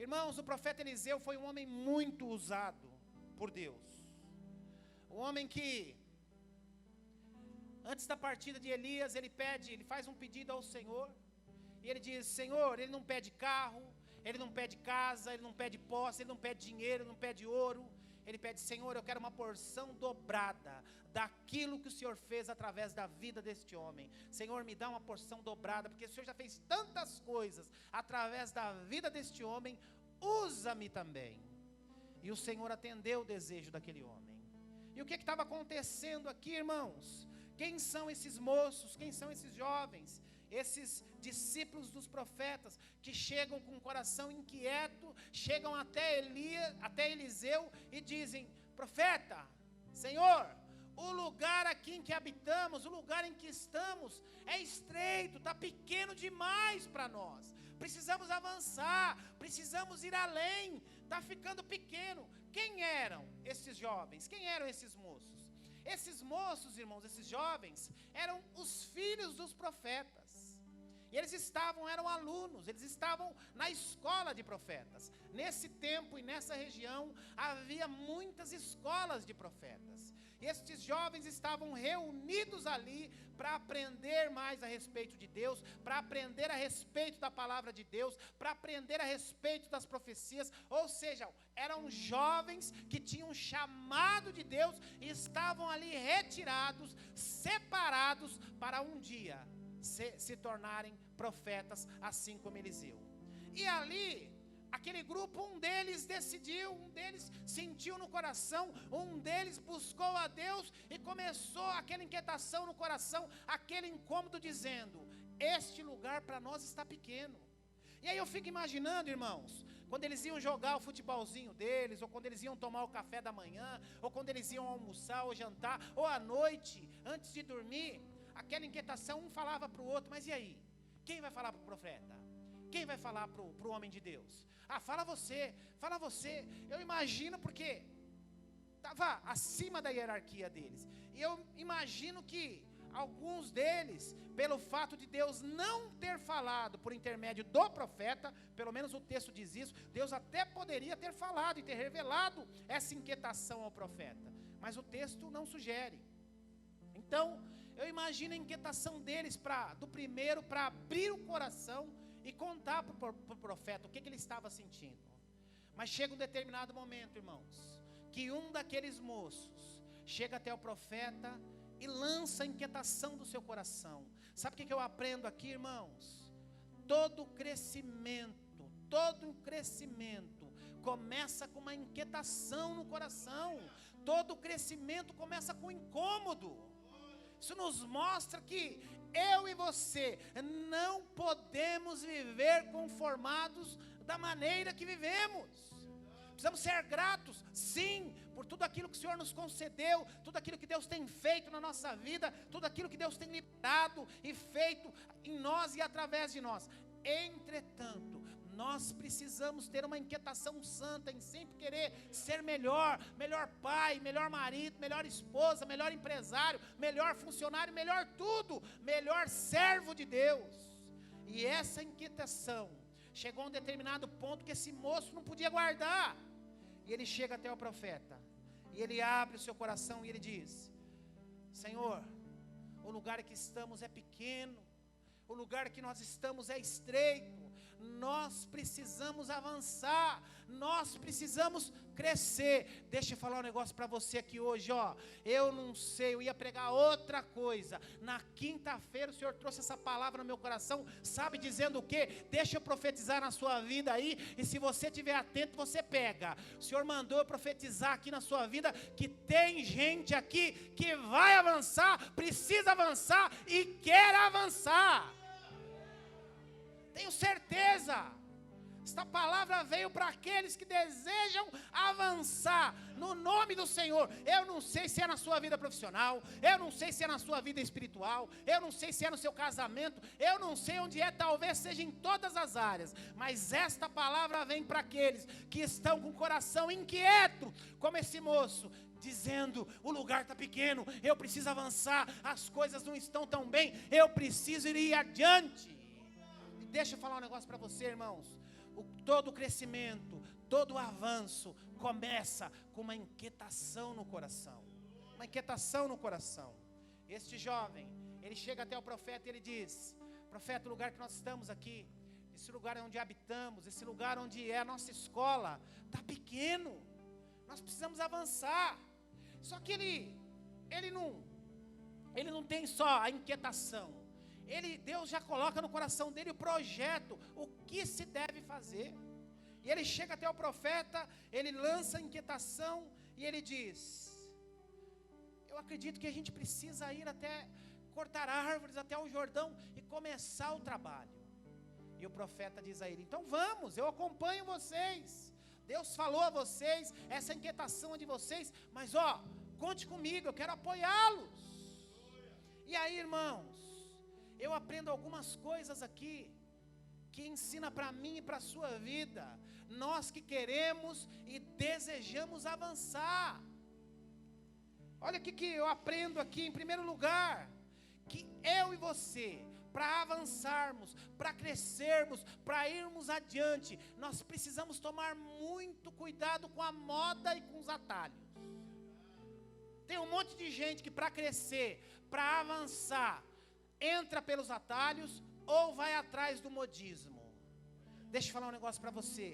Irmãos, o profeta Eliseu foi um homem muito usado por Deus. Um homem que, antes da partida de Elias, ele faz um pedido ao Senhor. E ele diz: Senhor, ele não pede carro, ele não pede casa, ele não pede posse, ele não pede dinheiro, ele não pede ouro. Ele pede: Senhor, eu quero uma porção dobrada daquilo que o Senhor fez através da vida deste homem. Senhor, me dá uma porção dobrada, porque o Senhor já fez tantas coisas através da vida deste homem, usa-me também. E o Senhor atendeu o desejo daquele homem. E o que estava acontecendo aqui, irmãos? Quem são esses moços? Quem são esses jovens? Esses discípulos dos profetas que chegam com o coração inquieto, chegam até Eliseu e dizem: profeta, Senhor, o lugar aqui em que habitamos, o lugar em que estamos é estreito, está pequeno demais para nós. Precisamos avançar, precisamos ir além, está ficando pequeno. Quem eram esses jovens? Quem eram esses moços? Esses moços, irmãos, esses jovens, eram os filhos dos profetas. E eles eram alunos, eles estavam na escola de profetas. Nesse tempo e nessa região, havia muitas escolas de profetas. E estes jovens estavam reunidos ali para aprender mais a respeito de Deus, para aprender a respeito da palavra de Deus, para aprender a respeito das profecias. Ou seja, eram jovens que tinham chamado de Deus e estavam ali retirados, separados para um dia se tornarem profetas, assim como Eliseu. E ali, aquele grupo, um deles decidiu, um deles sentiu no coração, um deles buscou a Deus e começou aquela inquietação no coração, aquele incômodo, dizendo: este lugar para nós está pequeno. E aí eu fico imaginando, irmãos, quando eles iam jogar o futebolzinho deles, ou quando eles iam tomar o café da manhã, ou quando eles iam almoçar ou jantar, ou à noite, antes de dormir, aquela inquietação, um falava para o outro: mas e aí? Quem vai falar para o profeta? Quem vai falar para o homem de Deus? Ah, fala você. Eu imagino, porque estava acima da hierarquia deles. E eu imagino que alguns deles, pelo fato de Deus não ter falado por intermédio do profeta, pelo menos o texto diz isso, Deus até poderia ter falado e ter revelado essa inquietação ao profeta, mas o texto não sugere. Então, eu imagino a inquietação deles do primeiro para abrir o coração e contar para o profeta o que ele estava sentindo. Mas chega um determinado momento, irmãos, que um daqueles moços chega até o profeta e lança a inquietação do seu coração. Sabe o que eu aprendo aqui, irmãos? Todo crescimento começa com uma inquietação no coração. Todo crescimento começa com incômodo. Isso nos mostra que eu e você não podemos viver conformados da maneira que vivemos. Precisamos ser gratos, sim, por tudo aquilo que o Senhor nos concedeu, tudo aquilo que Deus tem feito na nossa vida, tudo aquilo que Deus tem liberado e feito em nós e através de nós. Entretanto, nós precisamos ter uma inquietação santa em sempre querer ser melhor pai, melhor marido, melhor esposa, melhor empresário, melhor funcionário, melhor tudo, melhor servo de Deus. E essa inquietação chegou a um determinado ponto que esse moço não podia guardar. E ele chega até o profeta, e ele abre o seu coração e ele diz: Senhor, o lugar que estamos é pequeno, o lugar que nós estamos é estreito, nós precisamos avançar, nós precisamos crescer. Deixa eu falar um negócio para você aqui hoje, ó. Eu não sei, eu ia pregar outra coisa. Na quinta-feira o Senhor trouxe essa palavra no meu coração, sabe dizendo o quê? Deixa eu profetizar na sua vida aí, e se você estiver atento, você pega. O Senhor mandou eu profetizar aqui na sua vida, que tem gente aqui que vai avançar, precisa avançar e quer avançar. Tenho certeza, esta palavra veio para aqueles que desejam avançar no nome do Senhor. Eu não sei se é na sua vida profissional, eu não sei se é na sua vida espiritual, eu não sei se é no seu casamento, eu não sei onde é, talvez seja em todas as áreas, mas esta palavra vem para aqueles que estão com o coração inquieto, como esse moço, dizendo: o lugar está pequeno, eu preciso avançar, as coisas não estão tão bem, eu preciso ir adiante. Deixa eu falar um negócio para você, irmãos. todo o crescimento, todo o avanço começa com uma inquietação no coração. Uma inquietação no coração. Este jovem, ele chega até o profeta e ele diz: profeta, o lugar que nós estamos aqui, esse lugar onde habitamos, esse lugar onde é a nossa escola, está pequeno, nós precisamos avançar. Só que ele não tem só a inquietação, Deus já coloca no coração dele o projeto, o que se deve fazer. E ele chega até o profeta, ele lança a inquietação e ele diz: eu acredito que a gente precisa ir até cortar árvores, até o Jordão e começar o trabalho. E o profeta diz a ele: então vamos, eu acompanho vocês, Deus falou a vocês, essa inquietação é de vocês, mas conte comigo, eu quero apoiá-los. E aí, irmãos, eu aprendo algumas coisas aqui, que ensina para mim e para a sua vida, nós que queremos e desejamos avançar. Olha o que eu aprendo aqui, em primeiro lugar, que eu e você, para avançarmos, para crescermos, para irmos adiante, nós precisamos tomar muito cuidado com a moda e com os atalhos. Tem um monte de gente que para crescer, para avançar, entra pelos atalhos ou vai atrás do modismo. Deixa eu falar um negócio para você.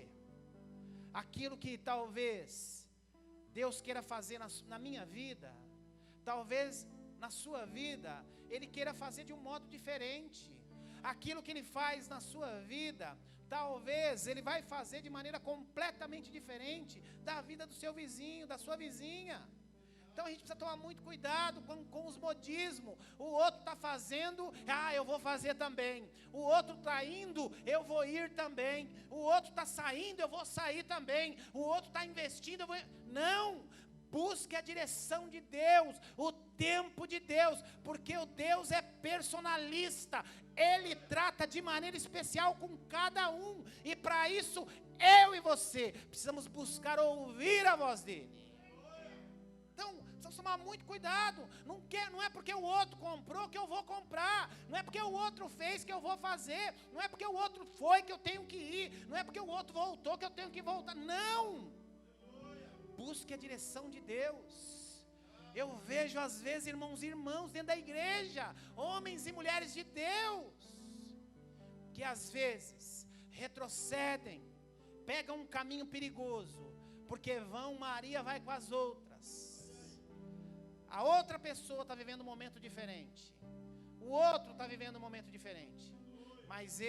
Aquilo que talvez Deus queira fazer na minha vida, talvez na sua vida Ele queira fazer de um modo diferente. Aquilo que Ele faz na sua vida, talvez Ele vai fazer de maneira completamente diferente da vida do seu vizinho, da sua vizinha. Então a gente precisa tomar muito cuidado com os modismos. O outro está fazendo, eu vou fazer também. O outro está indo, eu vou ir também. O outro está saindo, eu vou sair também. O outro está investindo, eu vou... Não! Busque a direção de Deus, o tempo de Deus, porque o Deus é personalista. Ele trata de maneira especial com cada um. E para isso, eu e você precisamos buscar ouvir a voz dEle. Então, precisamos tomar muito cuidado. Não é porque o outro comprou que eu vou comprar. Não é porque o outro fez que eu vou fazer. Não é porque o outro foi que eu tenho que ir. Não é porque o outro voltou que eu tenho que voltar. Não! Busque a direção de Deus. Eu vejo às vezes irmãos e irmãs dentro da igreja, homens e mulheres de Deus, que às vezes retrocedem, pegam um caminho perigoso, porque Maria vai com as outras. A outra pessoa está vivendo um momento diferente, o outro está vivendo um momento diferente, mas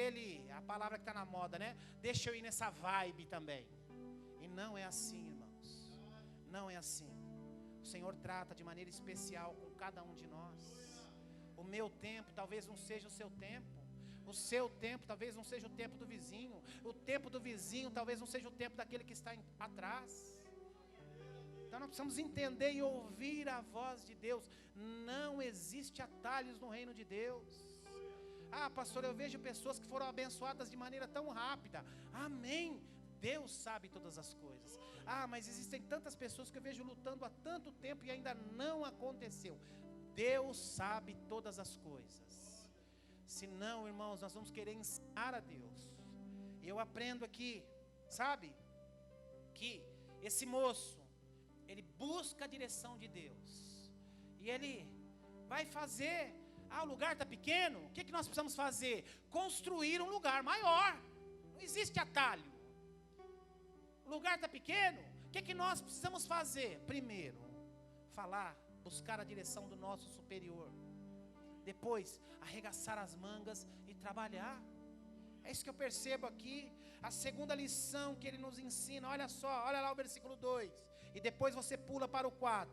a palavra que está na moda, né? Deixa eu ir nessa vibe também. E não é assim, irmãos. Não é assim. O Senhor trata de maneira especial com cada um de nós. O meu tempo talvez não seja o seu tempo. O seu tempo talvez não seja o tempo do vizinho. O tempo do vizinho talvez não seja o tempo daquele que está atrás. Então nós precisamos entender e ouvir a voz de Deus. Não existe atalhos no reino de Deus. Pastor, eu vejo pessoas que foram abençoadas de maneira tão rápida. Amém. Deus sabe todas as coisas. Mas existem tantas pessoas que eu vejo lutando há tanto tempo e ainda não aconteceu. Deus sabe todas as coisas. Se não, irmãos, nós vamos querer ensinar a Deus. Eu aprendo aqui, sabe, que esse moço, ele busca a direção de Deus. E ele vai fazer, o lugar está pequeno, o que nós precisamos fazer? Construir um lugar maior. Não existe atalho. O lugar está pequeno, o que nós precisamos fazer? Primeiro, buscar a direção do nosso superior. Depois, arregaçar as mangas e trabalhar. É isso que eu percebo aqui. A segunda lição que ele nos ensina, olha lá o versículo 2. E depois você pula para o 4.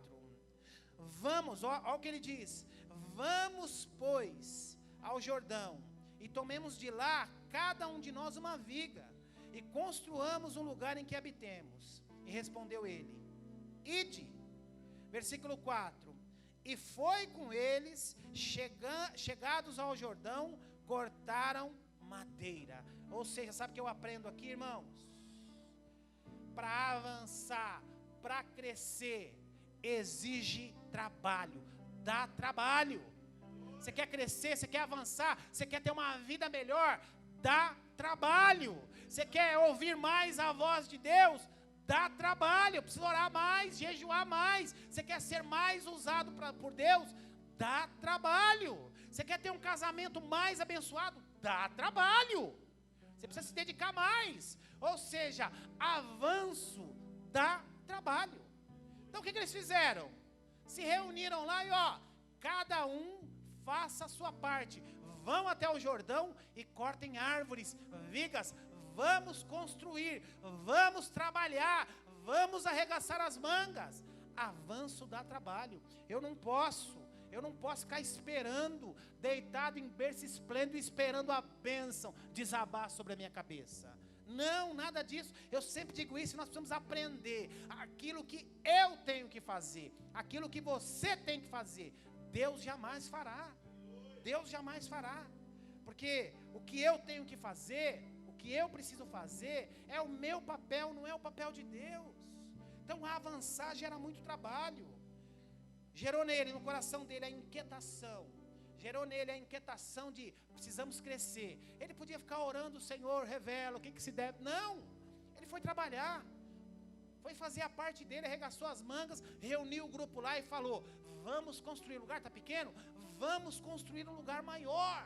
Vamos, olha o que ele diz. Vamos, pois, ao Jordão, e tomemos de lá, cada um de nós, uma viga, e construamos um lugar em que habitemos. E respondeu ele: ide. Versículo 4. E foi com eles, chegados ao Jordão, cortaram madeira. Ou seja, sabe o que eu aprendo aqui, irmãos? Para avançar, para crescer, exige trabalho. Dá trabalho. Você quer crescer, você quer avançar, você quer ter uma vida melhor? Dá trabalho. Você quer ouvir mais a voz de Deus? Dá trabalho, precisa orar mais, jejuar mais. Você quer ser mais usado por Deus? Dá trabalho. Você quer ter um casamento mais abençoado? Dá trabalho. Você precisa se dedicar mais. Ou seja, avanço dá trabalho. Então o que eles fizeram? Se reuniram lá e cada um faça a sua parte. Vão até o Jordão e cortem árvores, vigas. Vamos construir, vamos trabalhar, vamos arregaçar as mangas. Avanço dá trabalho. Eu não posso ficar esperando, deitado em berço esplêndido, esperando a bênção desabar sobre a minha cabeça. Não, nada disso. Eu sempre digo isso, nós precisamos aprender aquilo que eu tenho que fazer, aquilo que você tem que fazer. Deus jamais fará. Deus jamais fará. Porque o que eu tenho que fazer, o que eu preciso fazer, é o meu papel, não é o papel de Deus. Então avançar gera muito trabalho. Gerou nele, no coração dele, a inquietação. Gerou nele a inquietação de precisamos crescer. Ele podia ficar orando, Senhor, revela o que se deve. Não, ele foi trabalhar. Foi fazer a parte dele, arregaçou as mangas, reuniu o grupo lá e falou: vamos construir, o lugar está pequeno? Vamos construir um lugar maior.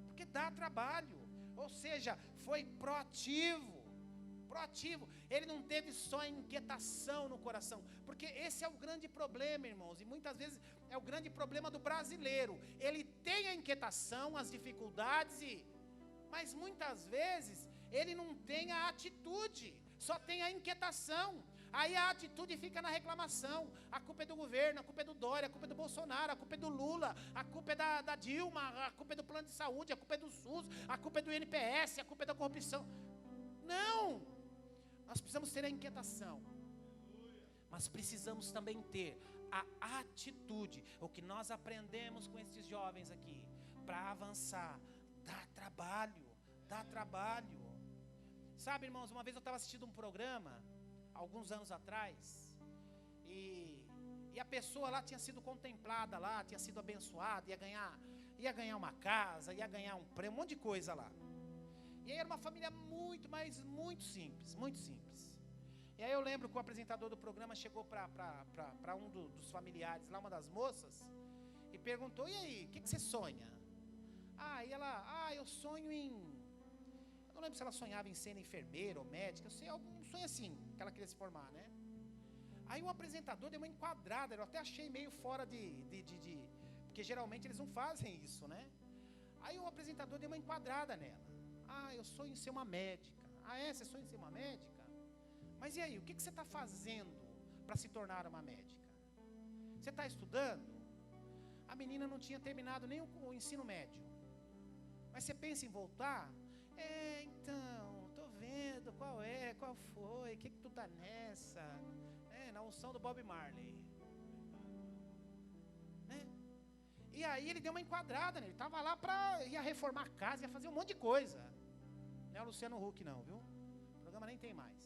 Porque dá trabalho. Ou seja, foi proativo. Ele não teve só inquietação no coração, porque esse é o grande problema, irmãos, e muitas vezes é o grande problema do brasileiro. Ele tem a inquietação, as dificuldades, mas muitas vezes ele não tem a atitude, só tem a inquietação. Aí a atitude fica na reclamação. A culpa é do governo, a culpa é do Dória, a culpa é do Bolsonaro, a culpa é do Lula, a culpa é da Dilma, a culpa é do plano de saúde, a culpa é do SUS, a culpa é do NPS, a culpa é da corrupção. Não! Nós precisamos ter a inquietação, mas precisamos também ter a atitude. O que nós aprendemos com esses jovens aqui, para avançar, dá trabalho. Sabe, irmãos, uma vez eu estava assistindo um programa, alguns anos atrás, e a pessoa lá tinha sido contemplada lá, tinha sido abençoada, ia ganhar uma casa, ia ganhar um prêmio, um monte de coisa lá. E aí era uma família muito simples. E aí eu lembro que o apresentador do programa chegou para um dos familiares lá, uma das moças, e perguntou: e aí, o que você sonha? E ela, eu sonho em... Eu não lembro se ela sonhava em ser enfermeira ou médica, eu sei, um sonho assim, que ela queria se formar, né? Aí o apresentador deu uma enquadrada, eu até achei meio fora porque geralmente eles não fazem isso, né? Aí o apresentador deu uma enquadrada nela. Eu sonho em ser uma médica. Você sonha em ser uma médica? Mas e aí, o que você está fazendo para se tornar uma médica? Você está estudando? A menina não tinha terminado nem o ensino médio. Mas você pensa em voltar? Então, estou vendo, qual foi, o que tu tá nessa? Na unção do Bob Marley. Né? E aí ele deu uma enquadrada, né? Ele estava lá ia reformar a casa, ia fazer um monte de coisa. Não é o Luciano Huck não, viu? O programa nem tem mais.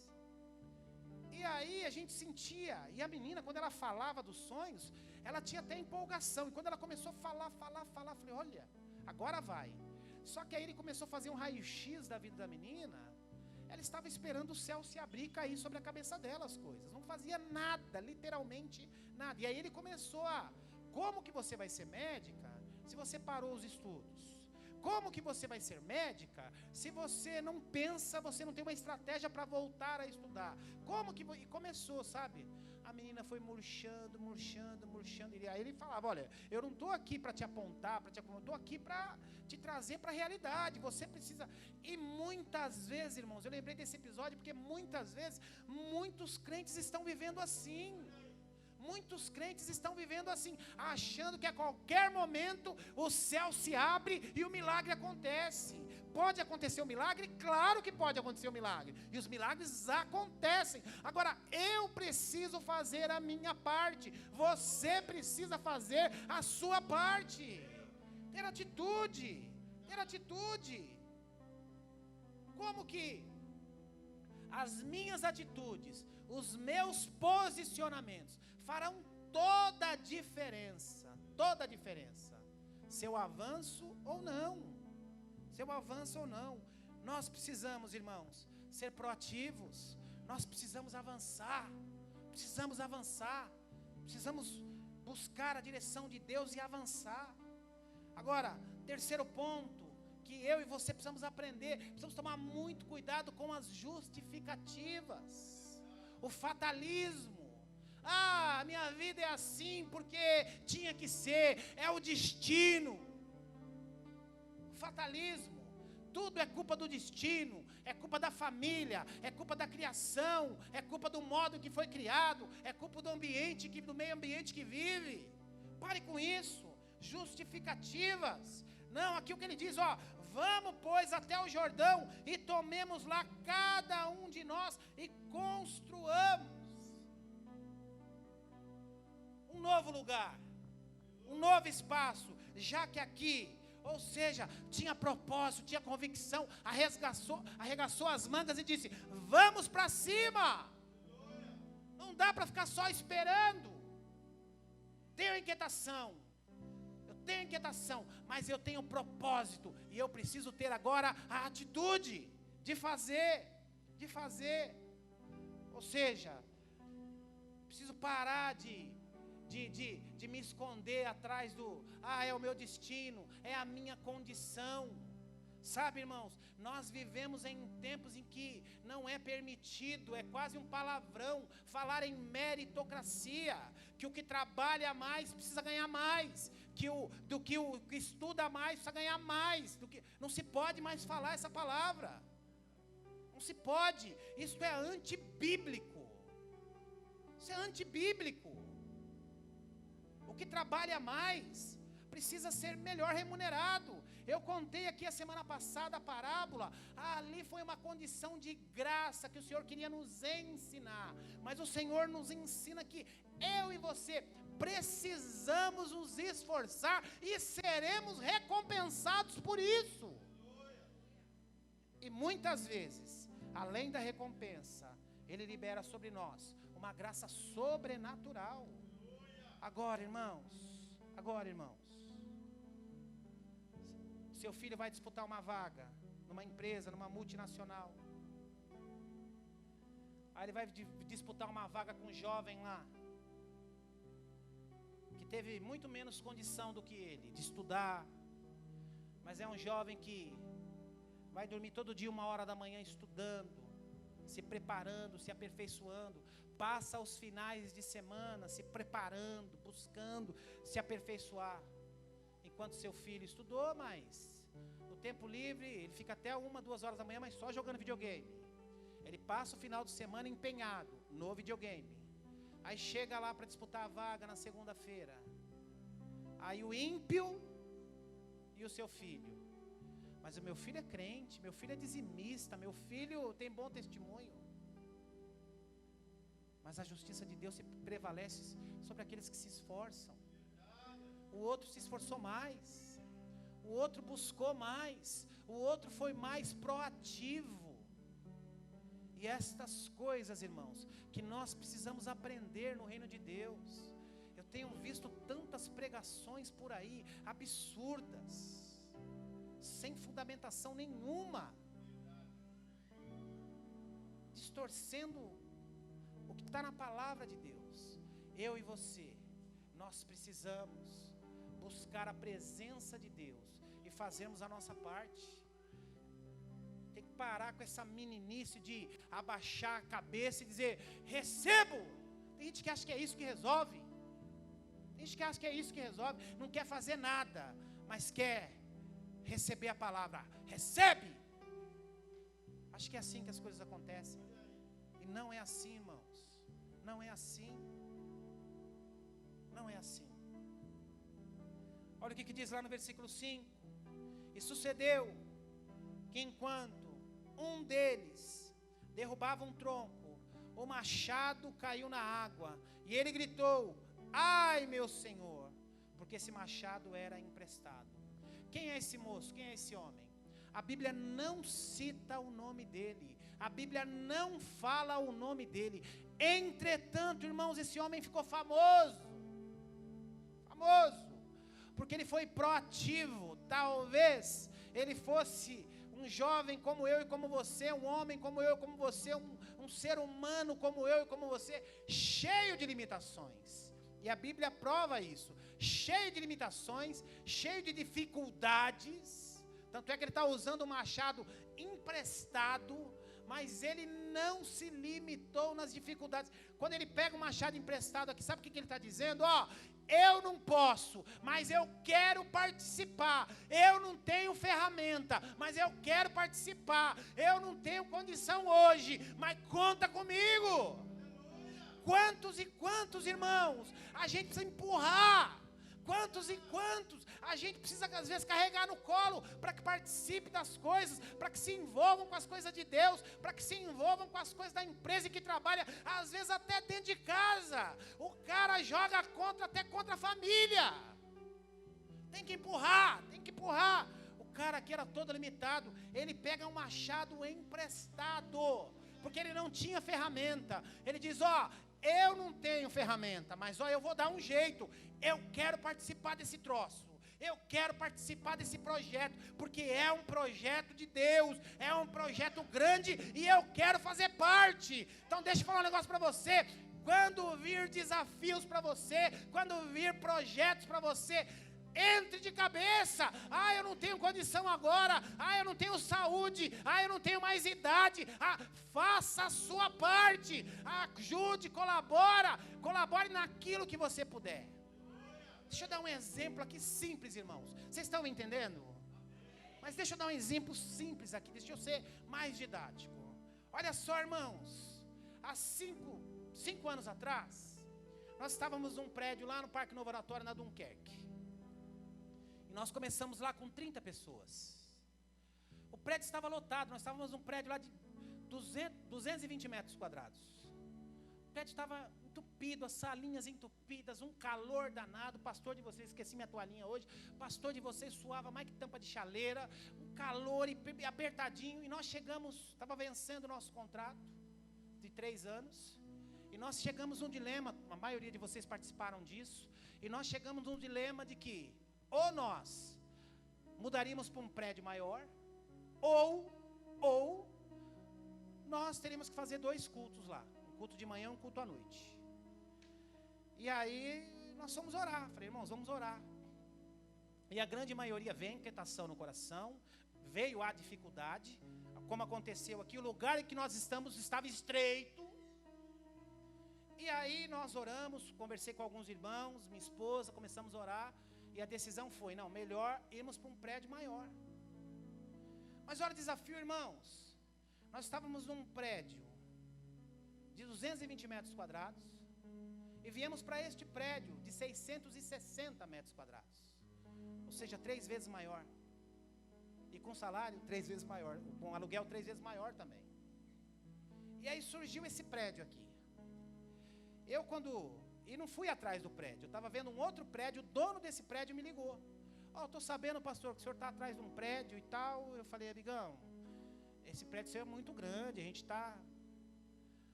E aí a gente sentia, e a menina, quando ela falava dos sonhos, ela tinha até empolgação. E quando ela começou a falar, falei: olha, agora vai. Só que aí ele começou a fazer um raio-x da vida da menina. Ela estava esperando o céu se abrir e cair sobre a cabeça dela as coisas. Não fazia nada, literalmente nada. E aí ele começou como que você vai ser médica se você parou os estudos? Como que você vai ser médica se você não pensa, você não tem uma estratégia para voltar a estudar? E começou, sabe? A menina foi murchando. E aí ele falava: olha, eu não estou aqui para te apontar, eu estou aqui para te trazer para a realidade. Você precisa... E muitas vezes, irmãos, eu lembrei desse episódio porque muitas vezes, muitos crentes estão vivendo assim. Muitos crentes estão vivendo assim, achando que a qualquer momento o céu se abre e o milagre acontece. Pode acontecer o milagre? Claro que pode acontecer o milagre. E os milagres acontecem. Agora, eu preciso fazer a minha parte. Você precisa fazer a sua parte. Ter atitude. Como que as minhas atitudes, os meus posicionamentos farão toda a diferença, se eu avanço ou não, Nós precisamos, irmãos, ser proativos. Nós precisamos avançar. Precisamos buscar a direção de Deus e avançar. Agora, terceiro ponto, que eu e você precisamos aprender, precisamos tomar muito cuidado com as justificativas, o fatalismo. Minha vida é assim porque tinha que ser, é o destino. O fatalismo, tudo é culpa do destino, é culpa da família, é culpa da criação, é culpa do modo que foi criado, é culpa do ambiente, do meio ambiente que vive. Pare com isso, justificativas. Não, aqui o que ele diz, vamos pois até o Jordão e tomemos lá cada um de nós e construamos um novo lugar, um novo espaço, já que aqui, ou seja, tinha propósito, tinha convicção, arregaçou as mangas e disse, vamos para cima. Não dá para ficar só esperando. Tenho inquietação, mas eu tenho propósito, e eu preciso ter agora a atitude de fazer, ou seja, preciso parar de me esconder atrás é o meu destino, é a minha condição. Sabe, irmãos, nós vivemos em tempos em que não é permitido, é quase um palavrão, falar em meritocracia, que o que trabalha mais precisa ganhar mais, que o que estuda mais precisa ganhar mais, não se pode mais falar essa palavra, não se pode, isso é antibíblico, o que trabalha mais precisa ser melhor remunerado. Eu contei aqui a semana passada a parábola, ali foi uma condição de graça que o Senhor queria nos ensinar, mas o Senhor nos ensina que eu e você precisamos nos esforçar e seremos recompensados por isso. E muitas vezes, além da recompensa, Ele libera sobre nós uma graça sobrenatural. Agora, irmãos, seu filho vai disputar uma vaga numa empresa, numa multinacional. Aí ele vai disputar uma vaga com um jovem lá, que teve muito menos condição do que ele, de estudar. Mas é um jovem que vai dormir todo dia 1h estudando, se preparando, se aperfeiçoando. Passa os finais de semana se preparando, buscando se aperfeiçoar. Enquanto seu filho estudou, mas no tempo livre, ele fica até 1-2 horas da manhã, mas só jogando videogame. Ele passa o final de semana empenhado no videogame. Aí chega lá para disputar a vaga na segunda-feira. Aí o ímpio e o seu filho. Mas o meu filho é crente, meu filho é dizimista, meu filho tem bom testemunho. Mas a justiça de Deus se prevalece sobre aqueles que se esforçam. O outro se esforçou mais, o outro buscou mais, o outro foi mais proativo. E estas coisas, irmãos, que nós precisamos aprender no reino de Deus. Eu tenho visto tantas pregações por aí, absurdas, sem fundamentação nenhuma, distorcendo o que está na palavra de Deus. Eu e você, nós precisamos buscar a presença de Deus e fazermos a nossa parte. Tem que parar com essa meninice de abaixar a cabeça e dizer, recebo. Tem gente que acha que é isso que resolve. Não quer fazer nada, mas quer receber a palavra. Recebe. Acho que é assim que as coisas acontecem. E não é assim, irmãos. Não é assim. Olha o que diz lá no versículo 5. E sucedeu que enquanto um deles derrubava um tronco, o machado caiu na água, e ele gritou, ai meu Senhor, porque esse machado era emprestado. Quem é esse moço? Quem é esse homem? A Bíblia não cita o nome dele, a Bíblia não fala o nome dele. Entretanto, irmãos, esse homem ficou famoso, porque ele foi proativo. Talvez ele fosse um um jovem como eu e como você, um homem como eu e como você, um ser humano como eu e como você, cheio de limitações. E a Bíblia prova isso, cheio de limitações, cheio de dificuldades. Tanto é que ele está usando o machado emprestado, mas ele não se limitou nas dificuldades. Quando ele pega o machado emprestado aqui, sabe o que ele está dizendo? Ó, eu não posso, mas eu quero participar. Eu não tenho ferramenta, mas eu quero participar. Eu não tenho condição hoje, mas conta comigo. Quantos e quantos, irmãos, a gente precisa empurrar. Quantos e quantos a gente precisa, às vezes, carregar no colo para que participe das coisas, para que se envolvam com as coisas de Deus, para que se envolvam com as coisas da empresa que trabalha, às vezes até dentro de casa. O cara joga até contra a família. Tem que empurrar, tem que empurrar. O cara aqui era todo limitado, ele pega um machado emprestado, porque ele não tinha ferramenta. Ele diz, ó, eu não tenho ferramenta, mas ó, eu vou dar um jeito. Eu quero participar desse troço. Eu quero participar desse projeto, porque é um projeto de Deus, é um projeto grande e eu quero fazer parte. Então deixa eu falar um negócio para você. Quando vir desafios para você, quando vir projetos para você, entre de cabeça. Ah, eu não tenho condição agora. Ah, eu não tenho saúde. Ah, eu não tenho mais idade. Ah, faça a sua parte. Ajude, colabore naquilo que você puder. Deixa eu dar um exemplo aqui simples, irmãos. Vocês estão me entendendo? Mas deixa eu dar um exemplo simples aqui. Deixa eu ser mais didático. Olha só, irmãos. Há 5 anos atrás, nós estávamos num prédio lá no Parque Novo Oratório, na Dunkerque. E nós começamos lá com 30 pessoas. O prédio estava lotado. Nós estávamos num prédio lá de 220 metros quadrados. O prédio estava entupido, as salinhas entupidas, um calor danado. O pastor de vocês, esqueci minha toalhinha hoje, o pastor de vocês suava mais que tampa de chaleira, um calor apertadinho. E nós chegamos, estava vencendo o nosso contrato de 3 anos. E nós chegamos num dilema, a maioria de vocês participaram disso. E nós chegamos num dilema de que ou nós mudaríamos para um prédio maior, ou nós teríamos que fazer 2 cultos lá. Um culto de manhã e um culto à noite. E aí nós fomos orar. Falei, irmãos, vamos orar. E a grande maioria vem com inquietação no coração. Veio a dificuldade. Como aconteceu aqui, o lugar em que nós estamos estava estreito. E aí nós oramos, conversei com alguns irmãos, minha esposa, começamos a orar. E a decisão foi, não, melhor irmos para um prédio maior. Mas olha o desafio, irmãos. Nós estávamos num prédio de 220 metros quadrados. E viemos para este prédio de 660 metros quadrados. Ou seja, 3 vezes maior. E com salário 3 vezes maior. Com aluguel 3 vezes maior também. E aí surgiu esse prédio aqui. E não fui atrás do prédio. Eu estava vendo um outro prédio. O dono desse prédio me ligou. Ó, estou sabendo, pastor, que o senhor está atrás de um prédio e tal. Eu falei, amigão, esse prédio seu é muito grande. A gente está...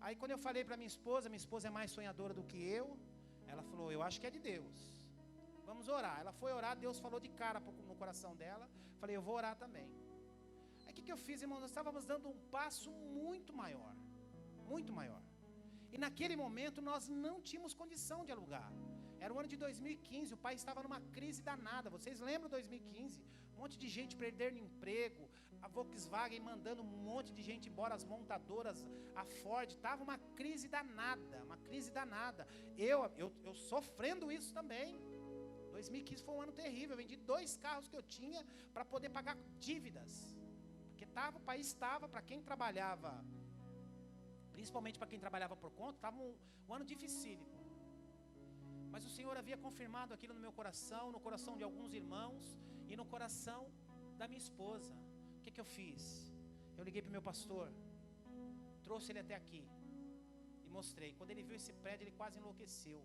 Aí quando eu falei para minha esposa é mais sonhadora do que eu. Ela falou, eu acho que é de Deus. Vamos orar. Ela foi orar, Deus falou de cara no coração dela. Falei, eu vou orar também. Aí o que eu fiz, irmão? Nós estávamos dando um passo muito maior. Muito maior. E naquele momento nós não tínhamos condição de alugar. Era o ano de 2015, o país estava numa crise danada. Vocês lembram 2015? Um monte de gente perdendo emprego, a Volkswagen mandando um monte de gente embora, as montadoras, a Ford, estava uma crise danada, uma crise danada. Eu sofrendo isso também. 2015 foi um ano terrível, eu vendi 2 carros que eu tinha para poder pagar dívidas. Porque o país estava, para quem trabalhava, principalmente para quem trabalhava por conta, estava um ano dificílimo. Mas o Senhor havia confirmado aquilo no meu coração, no coração de alguns irmãos e no coração da minha esposa. O que eu fiz? Eu liguei para o meu pastor, trouxe ele até aqui e mostrei. Quando ele viu esse prédio, ele quase enlouqueceu.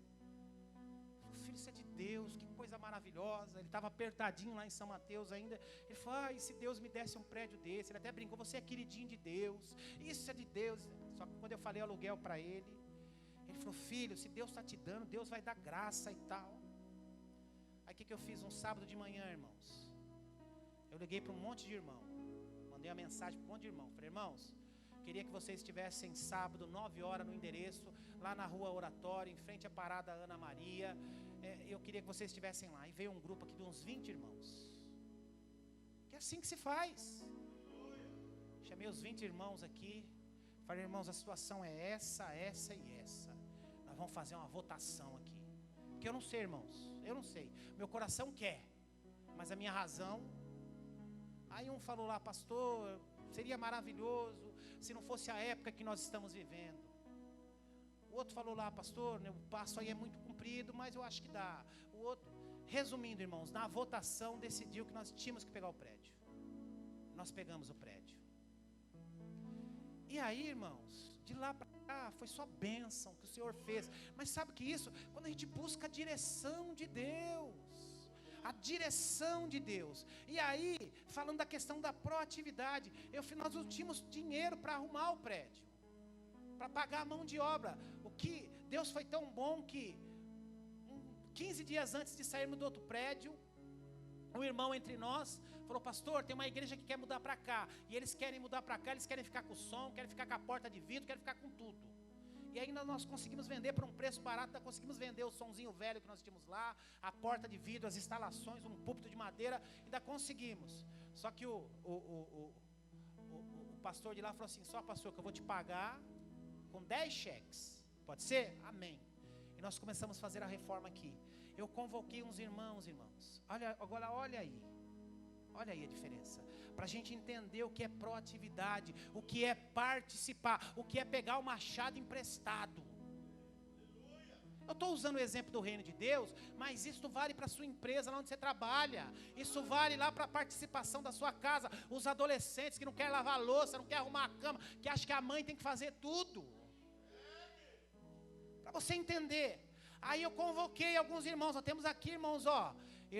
Falei, filho, isso é de Deus, que coisa maravilhosa. Ele estava apertadinho lá em São Mateus ainda. Ele falou, e se Deus me desse um prédio desse? Ele até brincou, você é queridinho de Deus, isso é de Deus. Só que quando eu falei aluguel para ele, ele falou, filho, se Deus está te dando, Deus vai dar graça e tal. Aí o que eu fiz um sábado de manhã, irmãos? Eu liguei para um monte de irmão, Mandei uma mensagem para um monte de irmão. Falei, irmãos, queria que vocês estivessem sábado, 9 horas, no endereço, lá na rua Oratório, em frente à parada Ana Maria. Eu queria que vocês estivessem lá. E veio um grupo aqui de uns 20 irmãos. Que é assim que se faz. Chamei os 20 irmãos aqui. Falei, irmãos, a situação é essa, essa e essa. Nós vamos fazer uma votação aqui. Porque eu não sei, irmãos. Eu não sei. Meu coração quer. Mas a minha razão... Aí um falou lá, pastor, seria maravilhoso se não fosse a época que nós estamos vivendo. O outro falou lá, pastor, né, o passo aí é muito comprido, mas eu acho que dá. O outro, resumindo, irmãos, na votação decidiu que nós tínhamos que pegar o prédio. Nós pegamos o prédio. E aí, irmãos, de lá para cá foi só bênção que o Senhor fez. Mas sabe que isso, quando a gente busca a direção de Deus, a direção de Deus. E aí, falando da questão da proatividade, nós não tínhamos dinheiro para arrumar o prédio, para pagar a mão de obra. O que Deus foi tão bom que 15 dias antes de sairmos do outro prédio, um irmão entre nós falou, pastor, tem uma igreja que quer mudar para cá, e eles querem mudar para cá, eles querem ficar com o som, querem ficar com a porta de vidro, querem ficar com tudo. E ainda nós conseguimos vender por um preço barato, conseguimos vender o somzinho velho que nós tínhamos lá, a porta de vidro, as instalações, um púlpito de madeira, ainda conseguimos. Só que o pastor de lá falou assim, só pastor, que eu vou te pagar com 10 cheques, pode ser? Amém. E nós começamos a fazer a reforma aqui. Eu convoquei uns irmãos, agora olha aí a diferença, para a gente entender o que é proatividade, o que é participar, o que é pegar o machado emprestado. Eu estou usando o exemplo do reino de Deus, mas isso vale para a sua empresa, lá onde você trabalha, isso vale lá para a participação da sua casa, os adolescentes que não querem lavar a louça, não querem arrumar a cama, que acham que a mãe tem que fazer tudo, para você entender. Aí eu convoquei alguns irmãos, nós temos aqui irmãos,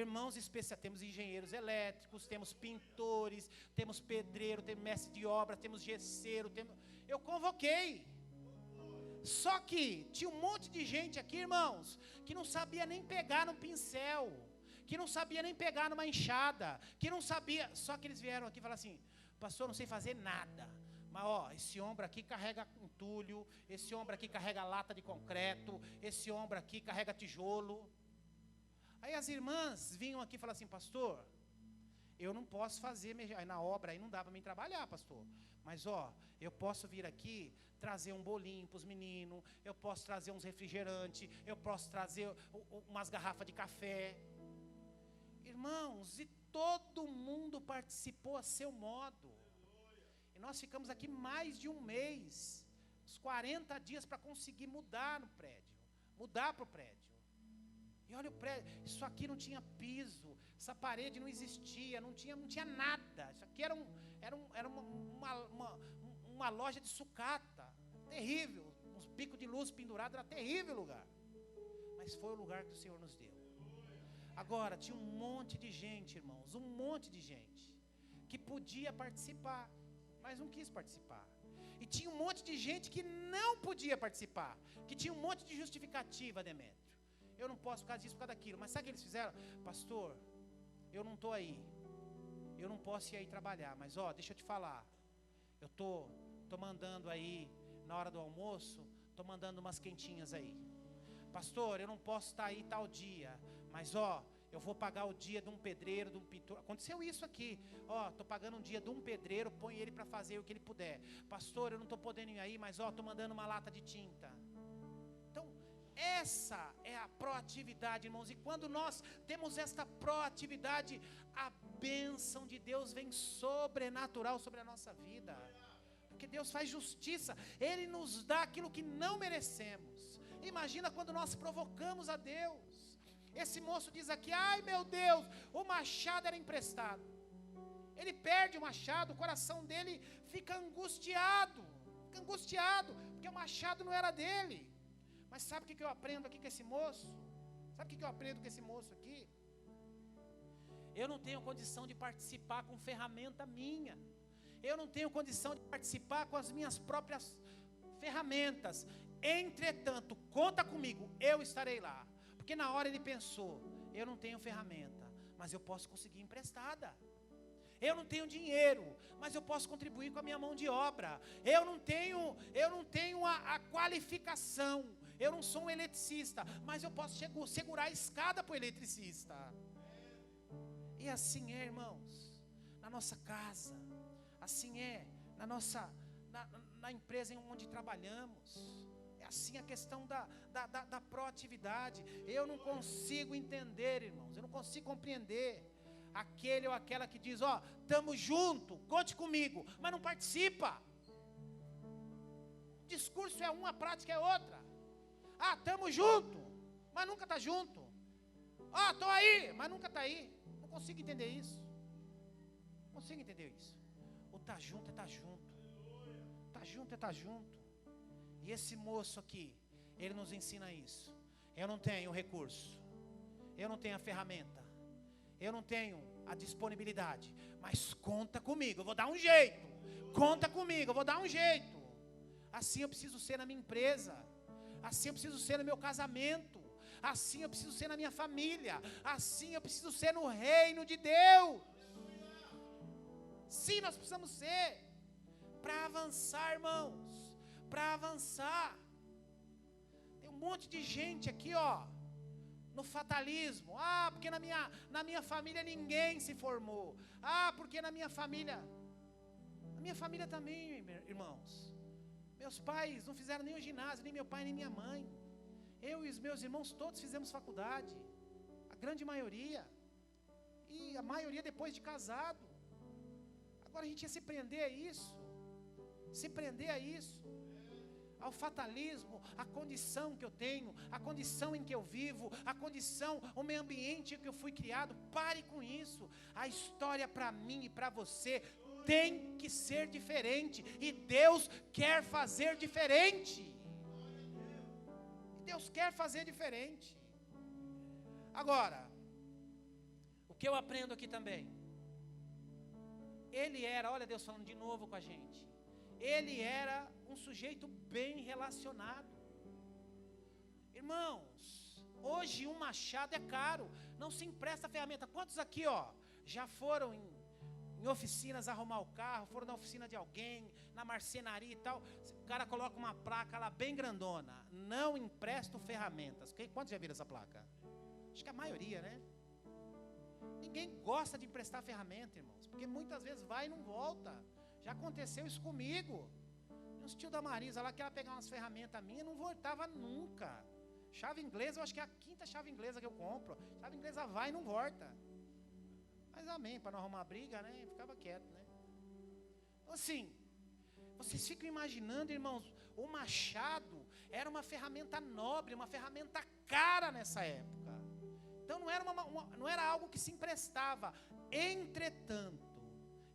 irmãos especiais, temos engenheiros elétricos, temos pintores, temos pedreiro, temos mestre de obra, temos gesseiro, eu convoquei. Só que tinha um monte de gente aqui, irmãos, que não sabia nem pegar no pincel, que não sabia nem pegar numa enxada, que não sabia, só que eles vieram aqui e falaram assim, pastor, não sei fazer nada. Mas esse ombro aqui carrega entulho, esse ombro aqui carrega lata de concreto, esse ombro aqui carrega tijolo. Aí as irmãs vinham aqui e falavam assim, pastor, eu não posso fazer, aí na obra aí não dá para mim trabalhar, pastor. Mas eu posso vir aqui, trazer um bolinho para os meninos, eu posso trazer uns refrigerantes, eu posso trazer umas garrafas de café. Irmãos, e todo mundo participou a seu modo. E nós ficamos aqui mais de um mês, uns 40 dias para conseguir mudar no prédio, mudar para o prédio. E olha o prédio, isso aqui não tinha piso, essa parede não existia, não tinha nada. Isso aqui era uma loja de sucata, terrível, uns bicos de luz pendurados, era terrível o lugar. Mas foi o lugar que o Senhor nos deu. Agora, tinha um monte de gente, irmãos, um monte de gente, que podia participar, mas não quis participar. E tinha um monte de gente que não podia participar, que tinha um monte de justificativa, Demétrio. Eu não posso por causa disso, por causa daquilo. Mas sabe o que eles fizeram? Pastor, eu não estou aí. Eu não posso ir aí trabalhar. Mas deixa eu te falar. Eu tô mandando aí, na hora do almoço, estou mandando umas quentinhas aí. Pastor, eu não posso estar aí tal dia. Mas eu vou pagar o dia de um pedreiro, de um pintor. Aconteceu isso aqui. Estou pagando um dia de um pedreiro, põe ele para fazer o que ele puder. Pastor, eu não estou podendo ir aí, mas estou mandando uma lata de tinta. Então, essa é a proatividade, irmãos. E quando nós temos esta proatividade, a bênção de Deus vem sobrenatural sobre a nossa vida. Porque Deus faz justiça. Ele nos dá aquilo que não merecemos. Imagina quando nós provocamos a Deus. Esse moço diz aqui, ai meu Deus, o machado era emprestado. Ele perde o machado, o coração dele fica angustiado, porque o machado não era dele. Mas sabe o que eu aprendo aqui com esse moço? Sabe o que eu aprendo com esse moço aqui? Eu não tenho condição de participar com ferramenta minha. Eu não tenho condição de participar com as minhas próprias ferramentas. Entretanto, conta comigo, eu estarei lá. Porque na hora ele pensou, eu não tenho ferramenta, mas eu posso conseguir emprestada. Eu não tenho dinheiro, mas eu posso contribuir com a minha mão de obra. Eu não tenho a qualificação. Eu não sou um eletricista, mas eu posso segurar a escada para o eletricista. E assim é, irmãos, na nossa casa, assim é na empresa onde trabalhamos. É assim a questão da proatividade. Eu não consigo entender, irmãos, eu não consigo compreender aquele ou aquela que diz, ó, estamos junto, conte comigo, mas não participa. Discurso é uma, a prática é outra. Ah, estamos junto, mas nunca está junto. Ah, estou aí, mas nunca está aí. Não consigo entender isso. Não consigo entender isso. O tá junto é tá junto. Tá junto é tá junto. E esse moço aqui, ele nos ensina isso. Eu não tenho recurso, eu não tenho a ferramenta, eu não tenho a disponibilidade, mas conta comigo, eu vou dar um jeito. Conta comigo, eu vou dar um jeito. Assim eu preciso ser na minha empresa, assim eu preciso ser no meu casamento, assim eu preciso ser na minha família, assim eu preciso ser no reino de Deus. Sim, nós precisamos ser, para avançar, irmãos, para avançar. Tem um monte de gente aqui, ó, no fatalismo. Ah, porque na minha família ninguém se formou. Ah, porque na minha família também, irmãos. Meus pais não fizeram nem o ginásio, nem meu pai, nem minha mãe. Eu e os meus irmãos todos fizemos faculdade. A grande maioria. E a maioria depois de casado. Agora a gente ia se prender a isso. Se prender a isso. Ao fatalismo, a condição que eu tenho, a condição em que eu vivo, a condição, o meio ambiente em que eu fui criado. Pare com isso. A história para mim e para você tem que ser diferente. E Deus quer fazer diferente. Deus quer fazer diferente. Agora, o que eu aprendo aqui também, ele era, olha Deus falando de novo com a gente, ele era um sujeito bem relacionado. Irmãos, hoje um machado é caro, não se empresta ferramenta. Quantos aqui, ó, já foram em oficinas arrumar o carro, foram na oficina de alguém, na marcenaria e tal, o cara coloca uma placa lá bem grandona, não empresto ferramentas. Quantos já viram essa placa? Acho que a maioria, né? Ninguém gosta de emprestar ferramenta, irmãos, porque muitas vezes vai e não volta. Já aconteceu isso comigo. Uns tio da Marisa lá que ela pegava umas ferramentas minhas e não voltava nunca. Chave inglesa, eu acho que é a quinta chave inglesa que eu compro. Chave inglesa vai e não volta. Mas amém, para não arrumar briga, né? Ficava quieto, né? Então assim, vocês ficam imaginando, irmãos, o machado era uma ferramenta nobre, uma ferramenta cara nessa época. Então não era algo que se emprestava. Entretanto,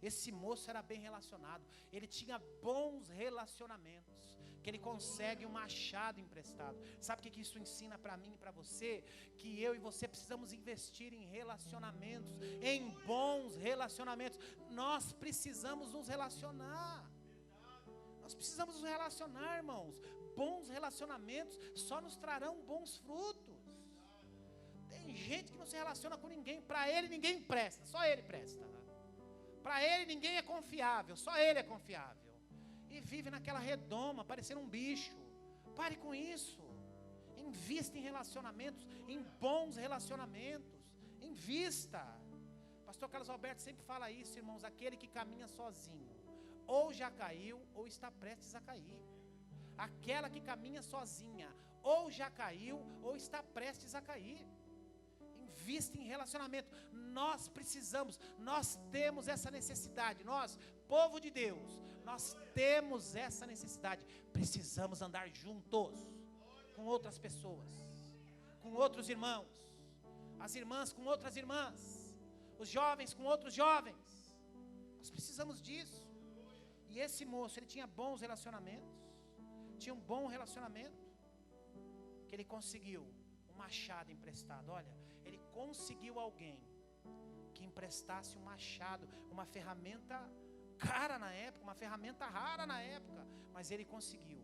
esse moço era bem relacionado, ele tinha bons relacionamentos, que ele consegue um machado emprestado. Sabe o que isso ensina para mim e para você? Que eu e você precisamos investir em relacionamentos, em bons relacionamentos. Nós precisamos nos relacionar. Nós precisamos nos relacionar, irmãos. Bons relacionamentos só nos trarão bons frutos. Tem gente que não se relaciona com ninguém, para ele ninguém presta, só ele presta. Para ele ninguém é confiável, só ele é confiável. E vive naquela redoma, parecendo um bicho. Pare com isso. Invista em relacionamentos, em bons relacionamentos. Invista. Pastor Carlos Alberto sempre fala isso, irmãos. Aquele que caminha sozinho, ou já caiu, ou está prestes a cair. Aquela que caminha sozinha, ou já caiu, ou está prestes a cair. Invista em relacionamento. Nós precisamos, nós temos essa necessidade. Nós, povo de Deus, nós temos essa necessidade. Precisamos andar juntos com outras pessoas, com outros irmãos, as irmãs com outras irmãs, os jovens com outros jovens. Nós precisamos disso. E esse moço, ele tinha bons relacionamentos, tinha um bom relacionamento, que ele conseguiu um machado emprestado. Olha, ele conseguiu alguém que emprestasse um machado, uma ferramenta cara na época, uma ferramenta rara na época, mas ele conseguiu.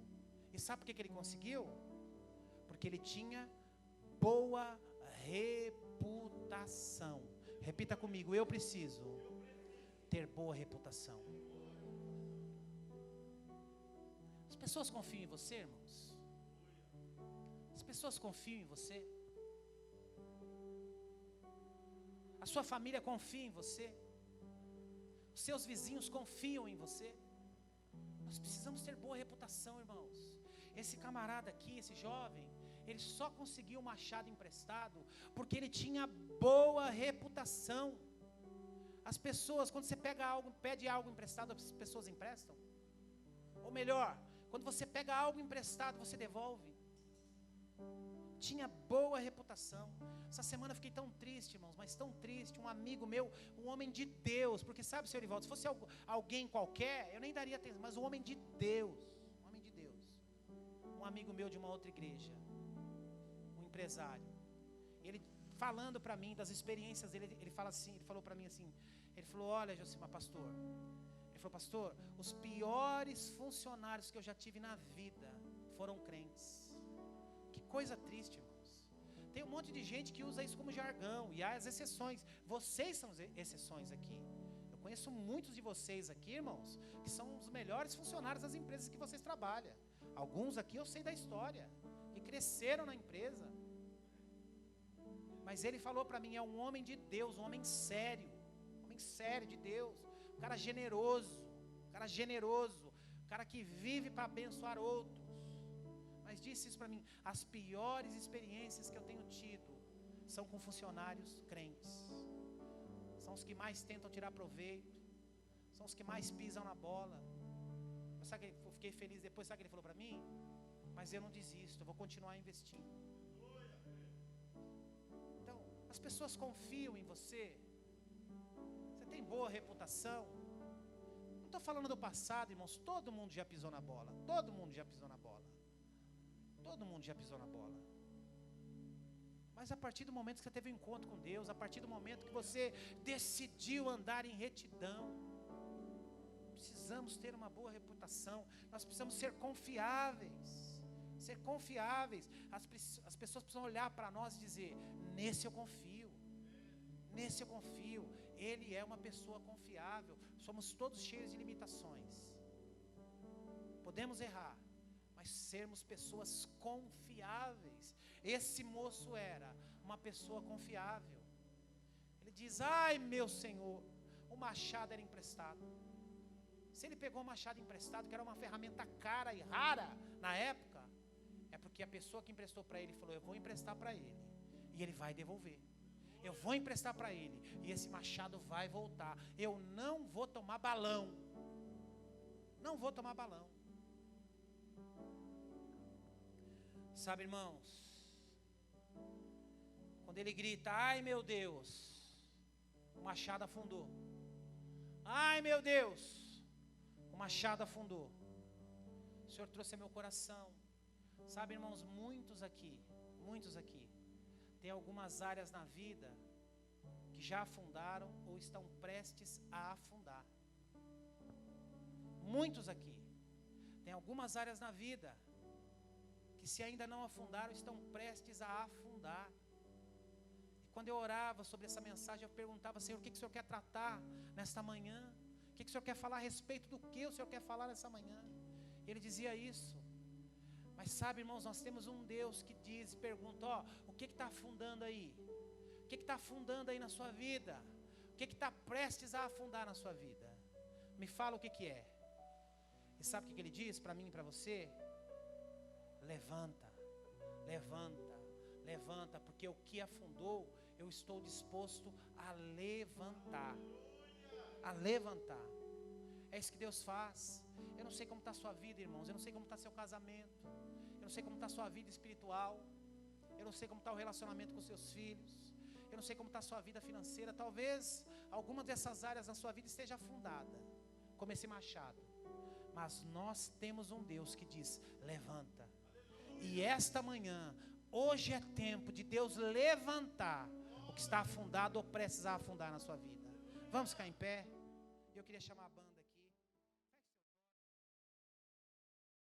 E sabe por que ele conseguiu? Porque ele tinha boa reputação. Repita comigo, eu preciso ter boa reputação. As pessoas confiam em você, irmãos? As pessoas confiam em você? A sua família confia em você? Os seus vizinhos confiam em você? Nós precisamos ter boa reputação, irmãos. Esse camarada aqui, esse jovem, ele só conseguiu o machado emprestado porque ele tinha boa reputação. As pessoas, quando você pede algo emprestado, as pessoas emprestam. Ou melhor, quando você pega algo emprestado, você devolve. Tinha boa reputação. Essa semana eu fiquei tão triste, irmãos, mas tão triste. Um amigo meu, um homem de Deus, porque sabe, senhor Ivaldo, se fosse alguém qualquer, eu nem daria atenção, mas um homem de Deus, um amigo meu de uma outra igreja, um empresário, ele falando para mim das experiências dele, ele falou para mim assim, ele falou: olha, Josimar, pastor, ele falou: pastor, os piores funcionários que eu já tive na vida foram crentes. Que coisa triste, irmãos. Tem um monte de gente que usa isso como jargão, e há as exceções. Vocês são exceções aqui. Eu conheço muitos de vocês aqui, irmãos, que são os melhores funcionários das empresas que vocês trabalham. Alguns aqui eu sei da história, que cresceram na empresa. Mas ele falou para mim: é um homem de Deus, um homem sério de Deus, um cara generoso, um cara que vive para abençoar outros. Mas disse isso para mim: as piores experiências que eu tenho tido são com funcionários crentes. São os que mais tentam tirar proveito, são os que mais pisam na bola. Sabe que eu fiquei feliz depois, sabe o que ele falou para mim? Mas eu não desisto, eu vou continuar investindo. Então, as pessoas confiam em você. Você tem boa reputação. Não estou falando do passado, irmãos. Todo mundo já pisou na bola. Todo mundo já pisou na bola. Todo mundo já pisou na bola. Mas a partir do momento que você teve um encontro com Deus, a partir do momento que você decidiu andar em retidão, precisamos ter uma boa reputação. Nós precisamos ser confiáveis. Ser confiáveis. As pessoas precisam olhar para nós e dizer: nesse eu confio. Nesse eu confio. Ele é uma pessoa confiável. Somos todos cheios de limitações. Podemos errar, mas sermos pessoas confiáveis. Esse moço era uma pessoa confiável. Ele diz: ai, meu Senhor, o machado era emprestado. Se ele pegou um machado emprestado, que era uma ferramenta cara e rara na época, é porque a pessoa que emprestou para ele falou: eu vou emprestar para ele, e ele vai devolver. Eu vou emprestar para ele, e esse machado vai voltar. Eu não vou tomar balão. Não vou tomar balão. Sabe, irmãos, quando ele grita: ai, meu Deus, o machado afundou. Ai, meu Deus, o machado afundou. O Senhor trouxe ao meu coração. Sabe, irmãos, muitos aqui, tem algumas áreas na vida que já afundaram ou estão prestes a afundar. Muitos aqui, tem algumas áreas na vida que, se ainda não afundaram, estão prestes a afundar. E quando eu orava sobre essa mensagem, eu perguntava: Senhor, o que o Senhor quer tratar nesta manhã? O que o Senhor quer falar a respeito do que o Senhor quer falar nessa manhã? Ele dizia isso. Mas sabe, irmãos, nós temos um Deus que diz e pergunta: ó, o que está afundando aí? O que está afundando aí na sua vida? O que está prestes a afundar na sua vida? Me fala o que é. E sabe o que ele diz para mim e para você? Levanta, levanta, levanta, porque o que afundou, eu estou disposto a levantar. A levantar. É isso que Deus faz. Eu não sei como está a sua vida, irmãos. Eu não sei como está seu casamento. Eu não sei como está a sua vida espiritual. Eu não sei como está o relacionamento com seus filhos. Eu não sei como está a sua vida financeira. Talvez alguma dessas áreas da sua vida esteja afundada, como esse machado. Mas nós temos um Deus que diz: levanta. E esta manhã, hoje é tempo de Deus levantar o que está afundado ou prestes a afundar na sua vida. Vamos ficar em pé. Eu queria chamar a banda.